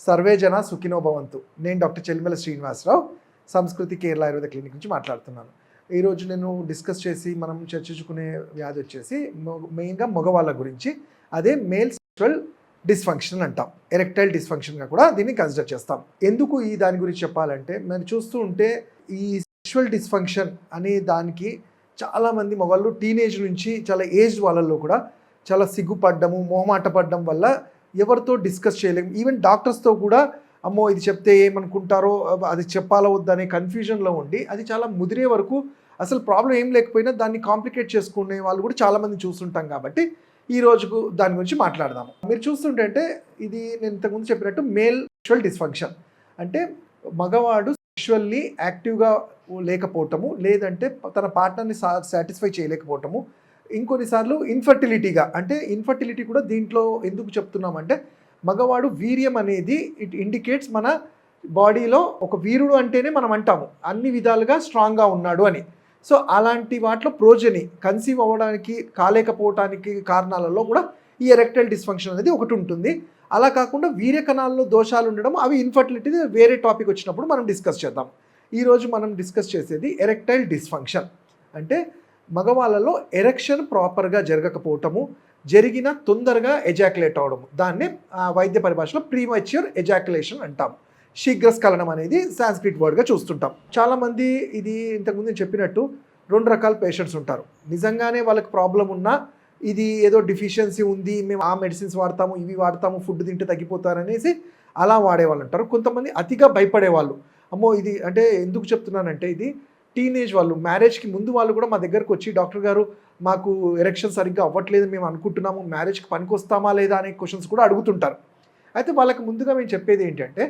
Survey జన సుఖినో భవంతు. నేను డాక్టర్ చెల్లిమెల శ్రీనివాసరావు, సంస్కృతి కేరళ ఆయుర్వేద క్లినిక్ నుంచి మాట్లాడుతున్నాను. ఈరోజు నేను డిస్కస్ చేసి మనం చర్చించుకునే వ్యాధి వచ్చేసి మెయిన్గా మగవాళ్ళ గురించి. అదే మేల్ సెక్షువల్ డిస్ఫంక్షన్ అంటాం, ఎరెక్టైల్ డిస్ఫంక్షన్గా కూడా దీన్ని కన్సిడర్ చేస్తాం. ఎందుకు ఈ దాని గురించి చెప్పాలంటే, మనం చూస్తూ ఉంటే ఈ సెక్షువల్ డిస్ఫంక్షన్ అనే దానికి చాలామంది మగవాళ్ళు టీనేజ్ నుంచి చాలా ఏజ్డ్ వాళ్ళల్లో కూడా చాలా సిగ్గుపడ్డము, మొహమాట పడ్డం వల్ల ఎవరితో డిస్కస్ చేయలేము. ఈవెన్ డాక్టర్స్తో కూడా అమ్మో ఇది చెప్తే ఏమనుకుంటారో, అది చెప్పాలో వద్దనే కన్ఫ్యూజన్లో ఉండి అది చాలా ముదిరే వరకు అసలు ప్రాబ్లం ఏం లేకపోయినా దాన్ని కాంప్లికేట్ చేసుకునే వాళ్ళు కూడా చాలామంది చూస్తుంటాం. కాబట్టి ఈ రోజుకు దాని గురించి మాట్లాడదాము. మీరు చూస్తుంటే ఇది నేను ఇంతకుముందు చెప్పినట్టు మేల్ సెక్షువల్ డిస్ఫంక్షన్ అంటే మగవాడు సెక్షువల్లీ యాక్టివ్గా లేకపోవటము, లేదంటే తన పార్ట్నర్ని సాటిస్ఫై చేయలేకపోవటము, ఇంకొన్నిసార్లు ఇన్ఫర్టిలిటీగా, అంటే ఇన్ఫర్టిలిటీ కూడా దీంట్లో ఎందుకు చెప్తున్నామంటే మగవాడు వీర్యం అనేది ఇట్ ఇండికేట్స్ మన బాడీలో ఒక వీరుడు అంటేనే మనం అంటాము అన్ని విధాలుగా స్ట్రాంగ్గా ఉన్నాడు అని. సో అలాంటి వాటిలో ప్రోజని కన్సీవ్ అవ్వడానికి కాలేకపోవడానికి కారణాలలో కూడా ఈ ఎరెక్టైల్ డిస్ఫంక్షన్ అనేది ఒకటి ఉంటుంది. అలా కాకుండా వీర్య కణాల్లో దోషాలు ఉండడం, అవి ఇన్ఫర్టిలిటీ వేరే టాపిక్ వచ్చినప్పుడు మనం డిస్కస్ చేద్దాం. ఈరోజు మనం డిస్కస్ చేసేది ఎరెక్టైల్ డిస్ఫంక్షన్. అంటే మగవాళ్ళలో ఎరెక్షన్ ప్రాపర్గా జరగకపోవటము, జరిగిన తొందరగా ఎజాక్యులేట్ అవడము, దాన్నే వైద్య పరిభాషలో ప్రీమెచ్యూర్ ఎజాక్యులేషన్ అంటాం. శీఘ్రస్ఖలనం అనేది సాంస్క్రిట్ వర్డ్గా చూస్తుంటాం. చాలామంది ఇది ఇంతకుముందు నేను చెప్పినట్టు 2 రకాల పేషెంట్స్ ఉంటారు. నిజంగానే వాళ్ళకి ప్రాబ్లం ఉన్నా ఇది ఏదో డిఫిషియన్సీ ఉంది, మేము ఆ మెడిసిన్స్ వాడతాము, ఇవి వాడతాము, ఫుడ్ తింటే తగ్గిపోతారనేసి అలా వాడేవాళ్ళు ఉంటారు. కొంతమంది అతిగా భయపడేవాళ్ళు. అమ్మో ఇది అంటే ఎందుకు చెప్తున్నానంటే, ఇది టీనేజ్ వాళ్ళు, మ్యారేజ్కి ముందు వాళ్ళు కూడా మా దగ్గరకు వచ్చి డాక్టర్ గారు మాకు ఎరెక్షన్ సరిగ్గా అవ్వట్లేదు, మేము అనుకుంటున్నాము, మ్యారేజ్కి పనికి వస్తామా లేదా అనే క్వశ్చన్స్ కూడా అడుగుతుంటారు. అయితే వాళ్ళకి ముందుగా మేము చెప్పేది ఏంటంటే,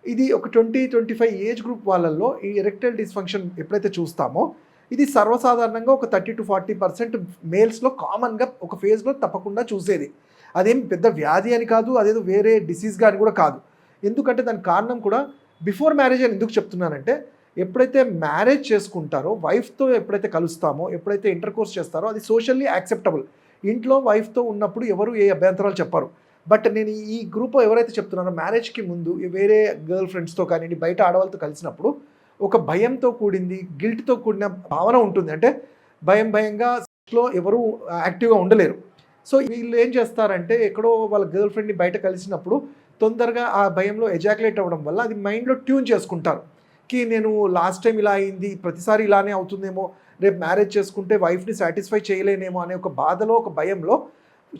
ఇది ఒక 20-25 ఏజ్ గ్రూప్ వాళ్ళల్లో ఈ ఎరెక్టైల్ డిస్ఫంక్షన్ ఎప్పుడైతే చూస్తామో ఇది సర్వసాధారణంగా ఒక 30-40% మేల్స్లో కామన్గా ఒక ఫేజ్లో తప్పకుండా చూసేది. అదేం పెద్ద వ్యాధి అని కాదు, అదేదో వేరే డిసీజ్ కానీ కూడా కాదు. ఎందుకంటే దాని కారణం కూడా బిఫోర్ మ్యారేజ్ అని ఎందుకు చెప్తున్నానంటే, ఎప్పుడైతే మ్యారేజ్ చేసుకుంటారో, వైఫ్తో ఎప్పుడైతే కలుస్తామో, ఎప్పుడైతే ఇంటర్ కోర్స్ చేస్తారో అది సోషల్లీ యాక్సెప్టబుల్. ఇంట్లో వైఫ్తో ఉన్నప్పుడు ఎవరు ఏ అభ్యంతరాలు చెప్పరు. బట్ నేను ఈ గ్రూప్ ఎవరైతే చెప్తున్నారో మ్యారేజ్కి ముందు వేరే గర్ల్ ఫ్రెండ్స్తో కానివ్వండి, బయట ఆడవాళ్ళతో కలిసినప్పుడు ఒక భయంతో కూడింది, గిల్ట్తో కూడిన భావన ఉంటుంది. అంటే భయంగా లో ఎవరు యాక్టివ్గా ఉండలేరు. సో వీళ్ళు ఏం చేస్తారంటే, ఎక్కడో వాళ్ళ గర్ల్ ఫ్రెండ్ని బయట కలిసినప్పుడు తొందరగా ఆ భయంలో ఎజాక్యులేట్ అవ్వడం వల్ల అది మైండ్లో ట్యూన్ చేసుకుంటారు కి నేను లాస్ట్ టైం ఇలా అయింది, ప్రతిసారి ఇలానే అవుతుందేమో, రేపు మ్యారేజ్ చేసుకుంటే వైఫ్ని సాటిస్ఫై చేయలేనేమో అనే ఒక బాధలో, ఒక భయంలో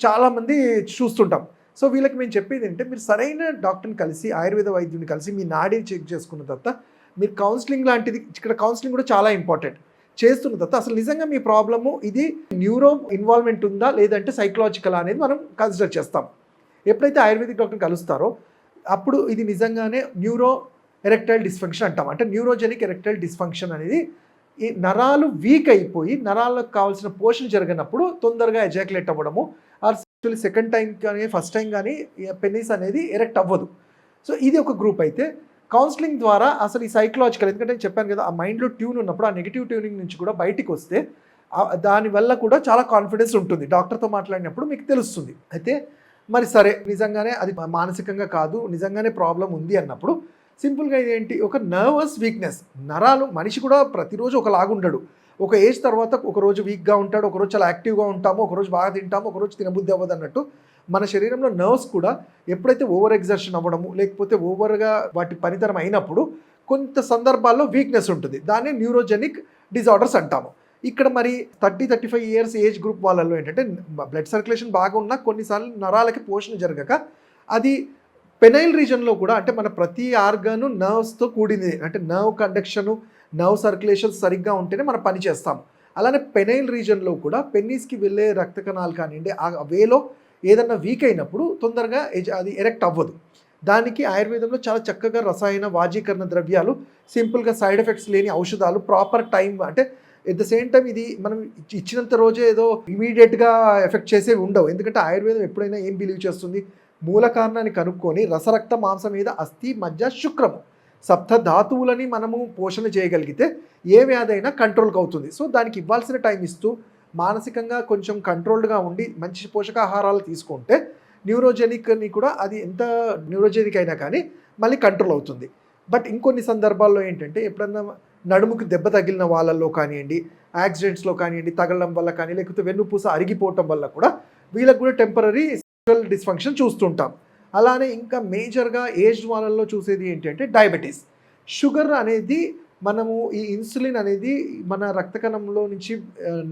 చాలామంది చూస్తుంటాం. సో వీళ్ళకి మేము చెప్పేది ఏంటంటే, మీరు సరైన డాక్టర్ని కలిసి, ఆయుర్వేద వైద్యుని కలిసి మీ నాడీని చెక్ చేసుకున్న తర్వాత మీరు కౌన్సిలింగ్ లాంటిది, ఇక్కడ కౌన్సిలింగ్ కూడా చాలా ఇంపార్టెంట్, చేస్తున్న తర్వాత అసలు నిజంగా మీ ప్రాబ్లము ఇది న్యూరో ఇన్వాల్వ్మెంట్ ఉందా లేదంటే సైకలాజికల్ అనేది మనం కన్సిడర్ చేస్తాం. ఎప్పుడైతే ఆయుర్వేదిక్ డాక్టర్ని కలుస్తారో అప్పుడు ఇది నిజంగానే న్యూరో ఎరెక్టైల్ డిస్ఫంక్షన్ అంటాం. అంటే న్యూరోజెనిక్ ఎరెక్టైల్ డిస్ఫంక్షన్ అనేది ఈ నరాలు వీక్ అయిపోయి నరాలకు కావాల్సిన పోషణ జరిగినప్పుడు తొందరగా ఎజాక్యులేట్ అవ్వడము, ఆర్ సెకండ్ టైం కానీ ఫస్ట్ టైం కానీ పెనిస్ అనేది ఎరెక్ట్ అవ్వదు. సో ఇది ఒక గ్రూప్. అయితే కౌన్సిలింగ్ ద్వారా అసలు ఈ సైకలాజికల్, ఎందుకంటే నేను చెప్పాను కదా, ఆ మైండ్లో ట్యూన్ ఉన్నప్పుడు ఆ నెగిటివ్ ట్యూనింగ్ నుంచి కూడా బయటికి వస్తే దానివల్ల కూడా చాలా కాన్ఫిడెన్స్ ఉంటుంది. డాక్టర్తో మాట్లాడినప్పుడు మీకు తెలుస్తుంది. అయితే మరి సరే నిజంగానే అది మానసికంగా కాదు, నిజంగానే ప్రాబ్లం ఉంది అన్నప్పుడు సింపుల్గా ఇదేంటి, ఒక నర్వస్ వీక్నెస్. నరాలు, మనిషి కూడా ప్రతిరోజు ఒకలాగుండడు. ఒక ఏజ్ తర్వాత ఒకరోజు వీక్గా ఉంటాడు, ఒకరోజు చాలా యాక్టివ్గా ఉంటాము, ఒకరోజు బాగా తింటాము, ఒకరోజు తినబుద్ధి అవ్వదు అన్నట్టు మన శరీరంలో నర్వ్స్ కూడా ఎప్పుడైతే ఓవర్ ఎగ్జర్షన్ అవ్వడము, లేకపోతే ఓవర్గా వాటి పనితనం అయినప్పుడు కొంత సందర్భాల్లో వీక్నెస్ ఉంటుంది. దాన్ని న్యూరోజెనిక్ డిజార్డర్స్ అంటాము. ఇక్కడ మరి 30-35 ఇయర్స్ ఏజ్ గ్రూప్ వాళ్ళల్లో ఏంటంటే బ్లడ్ సర్క్యులేషన్ బాగా ఉన్నా కొన్నిసార్లు నరాలకి పోషణ జరగక అది పెనైల్ రీజన్లో కూడా, అంటే మన ప్రతి ఆర్గాను నర్వ్స్తో కూడింది, అంటే నర్వ్ కండక్షను, నర్వ్ సర్క్యులేషన్ సరిగ్గా ఉంటేనే మనం పని చేస్తాము. అలానే పెనైల్ రీజన్లో కూడా పెన్నీస్కి వెళ్ళే రక్త కణాలు కానివ్వండి, ఆ వేలో ఏదన్నా వీక్ అయినప్పుడు తొందరగా అది ఎరెక్ట్ అవ్వదు. దానికి ఆయుర్వేదంలో చాలా చక్కగా రసాయన వాజీకరణ ద్రవ్యాలు, సింపుల్గా సైడ్ ఎఫెక్ట్స్ లేని ఔషధాలు, ప్రాపర్ టైం, అంటే ఎట్ ద సేమ్ టైం ఇది మనం ఇచ్చినంత రోజే ఏదో ఇమీడియట్గా ఎఫెక్ట్ చేసేవి ఉండవు. ఎందుకంటే ఆయుర్వేదం ఎప్పుడైనా ఏం బిలీవ్ చేస్తుంది, మూల కారణాన్ని కనుక్కొని రసరక్త మాంసం మీద అస్థి మజ్జ శుక్రము సప్త ధాతువులని మనము పోషణ చేయగలిగితే ఏ వ్యాధి అయినా కంట్రోల్కి అవుతుంది. సో దానికి ఇవ్వాల్సిన టైం ఇస్తూ మానసికంగా కొంచెం కంట్రోల్డ్గా ఉండి మంచి పోషకాహారాలు తీసుకుంటే న్యూరోజెనిక్ని కూడా, అది ఎంత న్యూరోజెనిక్ అయినా కానీ మళ్ళీ కంట్రోల్ అవుతుంది. బట్ ఇంకొన్ని సందర్భాల్లో ఏంటంటే ఎప్పుడన్నా నడుముకి దెబ్బ తగిలిన వాళ్ళల్లో కానివ్వండి, యాక్సిడెంట్స్లో కానివ్వండి, తగలడం వల్ల కానీ, లేకపోతే వెన్నుపూస అరిగిపోవటం వల్ల కూడా వీళ్ళకి కూడా టెంపరరీ సెక్షువల్ డిస్ఫంక్షన్ చూస్తుంటాం. అలానే ఇంకా మేజర్గా ఏజ్డ్ వాళ్ళల్లో చూసేది ఏంటంటే డయాబెటీస్. షుగర్ అనేది మనము ఈ ఇన్సులిన్ అనేది మన రక్త కణంలో నుంచి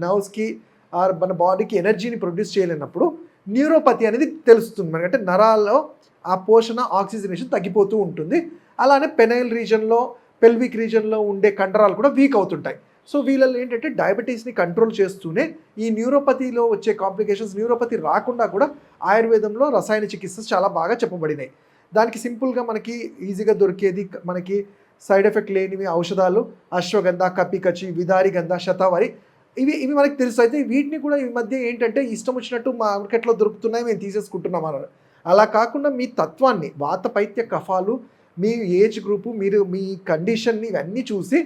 నర్వ్స్కి ఆర్ మన బాడీకి ఎనర్జీని ప్రొడ్యూస్ చేయలేనప్పుడు న్యూరోపతి అనేది తెలుస్తుంది మనకి. అంటే నరాల్లో ఆ పోషణ ఆక్సిజనేషన్ తగ్గిపోతూ ఉంటుంది. అలానే పెనైల్ రీజన్లో, పెల్విక్ రీజన్లో ఉండే కండరాలు కూడా వీక్ అవుతుంటాయి. సో వీళ్ళలో ఏంటంటే డయాబెటీస్ని కంట్రోల్ చేస్తూనే ఈ న్యూరోపతిలో వచ్చే కాంప్లికేషన్స్, న్యూరోపతి రాకుండా కూడా ఆయుర్వేదంలో రసాయన చికిత్స చాలా బాగా చెప్పబడినాయి. దానికి సింపుల్గా మనకి ఈజీగా దొరికేది, మనకి సైడ్ ఎఫెక్ట్ లేనివి ఔషధాలు అశ్వగంధ, కపికచి, విదారి గంధ, శతావరి, ఇవి మనకి తెలుసు. అయితే వీటిని కూడా ఈ మధ్య ఏంటంటే ఇష్టం వచ్చినట్టు మార్కెట్లో దొరుకుతున్నాయి, మేము తీసేసుకుంటున్నాం అన్నారు. అలా కాకుండా మీ తత్వాన్ని, వాత పైత్య కఫాలు, మీ ఏజ్ గ్రూపు, మీరు మీ కండిషన్ని ఇవన్నీ చూసి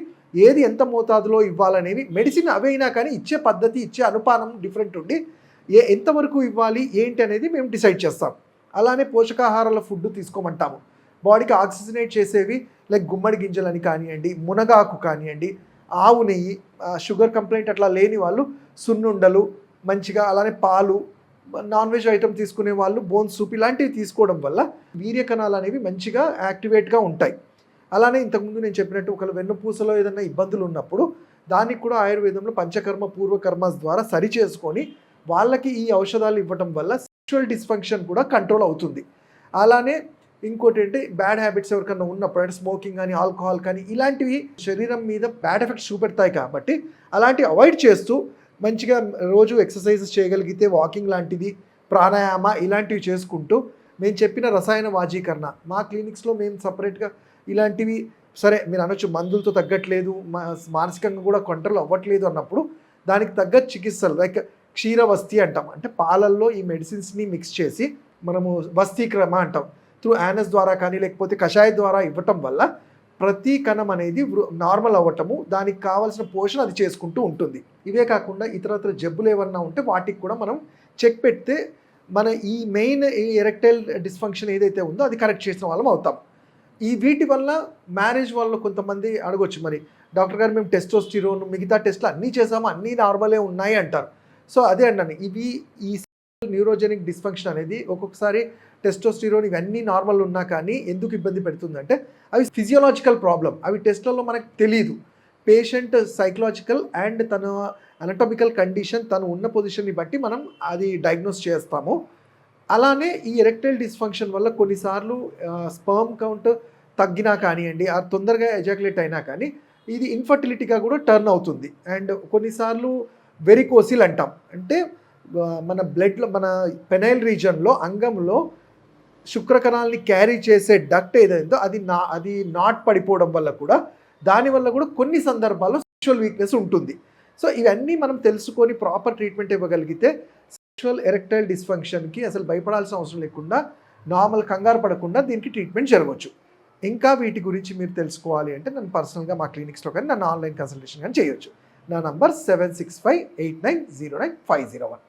ఏది ఎంత మోతాదులో ఇవ్వాలనేవి, మెడిసిన్ అవైనా కానీ ఇచ్చే పద్ధతి, ఇచ్చే అనుపానం డిఫరెంట్ ఉండి ఎంతవరకు ఇవ్వాలి ఏంటి అనేది మేము డిసైడ్ చేస్తాం. అలానే పోషకాహారాల ఫుడ్ తీసుకోమంటాము. బాడీకి ఆక్సిజనేట్ చేసేవి లైక్ గుమ్మడి గింజలని కానివ్వండి, మునగాకు కానివ్వండి, ఆవు నెయ్యి, షుగర్ కంప్లైంట్ అట్లా లేని వాళ్ళు సున్నుండలు మంచిగా, అలానే పాలు, నాన్ వెజ్ ఐటమ్ తీసుకునే వాళ్ళు బోన్ సూప్ ఇలాంటివి తీసుకోవడం వల్ల వీర్య కణాలు అనేవి మంచిగా యాక్టివేట్గా ఉంటాయి. అలానే ఇంతకుముందు నేను చెప్పినట్టు ఒకవేళ వెన్నుపూసలో ఏదైనా ఇబ్బందులు ఉన్నప్పుడు దానికి కూడా ఆయుర్వేదంలో పంచకర్మ పూర్వకర్మస్ ద్వారా సరి చేసుకొని వాళ్ళకి ఈ ఔషధాలు ఇవ్వడం వల్ల సెక్షువల్ డిస్ఫంక్షన్ కూడా కంట్రోల్ అవుతుంది. అలానే ఇంకోటి ఏంటి, బ్యాడ్ హ్యాబిట్స్ ఎవరికన్నా ఉన్నప్పుడు అంటే స్మోకింగ్ కానీ, ఆల్కహాల్ కానీ ఇలాంటివి శరీరం మీద బ్యాడ్ ఎఫెక్ట్స్ చూపెడతాయి కాబట్టి అలాంటివి అవాయిడ్ చేస్తూ మంచిగా రోజు ఎక్సర్సైజెస్ చేయగలిగితే, వాకింగ్ లాంటిది, ప్రాణాయామ ఇలాంటివి చేసుకుంటూ మేము చెప్పిన రసాయన వాజీకరణ మా క్లినిక్స్లో మేము సపరేట్గా ఇలాంటివి, సరే మీరు అనొచ్చు మందులతో తగ్గట్లేదు, మానసికంగా కూడా కంట్రోల్ అవ్వట్లేదు అన్నప్పుడు దానికి తగ్గ చికిత్సలు లైక్ క్షీరవస్తి అంటాం. అంటే పాలల్లో ఈ మెడిసిన్స్ని మిక్స్ చేసి మనము వస్తీక్రమ అంటాం. త్రూ యానస్ ద్వారా కానీ లేకపోతే కషాయ ద్వారా ఇవ్వటం వల్ల ప్రతి కణం అనేది నార్మల్ అవ్వటము, దానికి కావాల్సిన పోషణ అది చేసుకుంటూ ఉంటుంది. ఇవే కాకుండా ఇతరత్ర జబ్బులు ఏమన్నా ఉంటే వాటికి కూడా మనం చెక్ పెడితే మన ఈ మెయిన్ ఈ ఎరెక్టైల్ డిస్ఫంక్షన్ ఏదైతే ఉందో అది కరెక్ట్ చేసిన వాళ్ళం అవుతాం. వీటి వల్ల మ్యారేజ్ వాళ్ళు కొంతమంది అడగొచ్చు, మరి డాక్టర్ గారు మేము టెస్టోస్టిరోన్ మిగతా టెస్ట్లు అన్నీ చేసాము, అన్నీ నార్మలే ఉన్నాయి అంటారు. సో అదే అన్నాను, ఈ న్యూరోజెనిక్ డిస్ఫంక్షన్ అనేది ఒక్కొక్కసారి టెస్టోస్టిరోన్ ఇవన్నీ నార్మల్ ఉన్నా కానీ ఎందుకు ఇబ్బంది పెడుతుందంటే అవి ఫిజియోలాజికల్ ప్రాబ్లం. అవి టెస్ట్లలో మనకు తెలియదు. పేషెంట్ సైకలాజికల్ అండ్ తన అనటామికల్ కండిషన్, తను ఉన్న పొజిషన్ని బట్టి మనం అది డయాగ్నోస్ చేస్తాము. అలానే ఈ ఎరెక్టైల్ డిస్ఫంక్షన్ వల్ల కొన్నిసార్లు స్పర్మ్ కౌంట్ తగ్గినా కానివ్వండి, ఆ తొందరగా ఎజాక్యులేట్ అయినా కానీ ఇది ఇన్ఫర్టిలిటీగా కూడా టర్న్ అవుతుంది. అండ్ కొన్నిసార్లు వెరికోసిల్ అంటాం. అంటే మన బ్లడ్లో, మన పెనైల్ రీజన్లో, అంగంలో శుక్రకణాలని క్యారీ చేసే డక్ట్ ఏదైందో అది నాట్ పడిపోవడం వల్ల కూడా, దానివల్ల కూడా కొన్ని సందర్భాల్లో సెక్షువల్ వీక్నెస్ ఉంటుంది. సో ఇవన్నీ మనం తెలుసుకొని ప్రాపర్ ట్రీట్మెంట్ ఇవ్వగలిగితే సెక్షువల్ ఎరెక్టైల్ డిస్ఫంక్షన్కి అసలు భయపడాల్సిన అవసరం లేకుండా, నార్మల్ కంగారు పడకుండా దీనికి ట్రీట్మెంట్ జరగవచ్చు. ఇంకా వీటి గురించి మీరు తెలుసుకోవాలి అంటే నన్ను పర్సనల్గా మా క్లినిక్స్లో కానీ నన్ను ఆన్లైన్ కన్సల్టేషన్ కానీ చేయొచ్చు. నా నంబర్ 7658909501.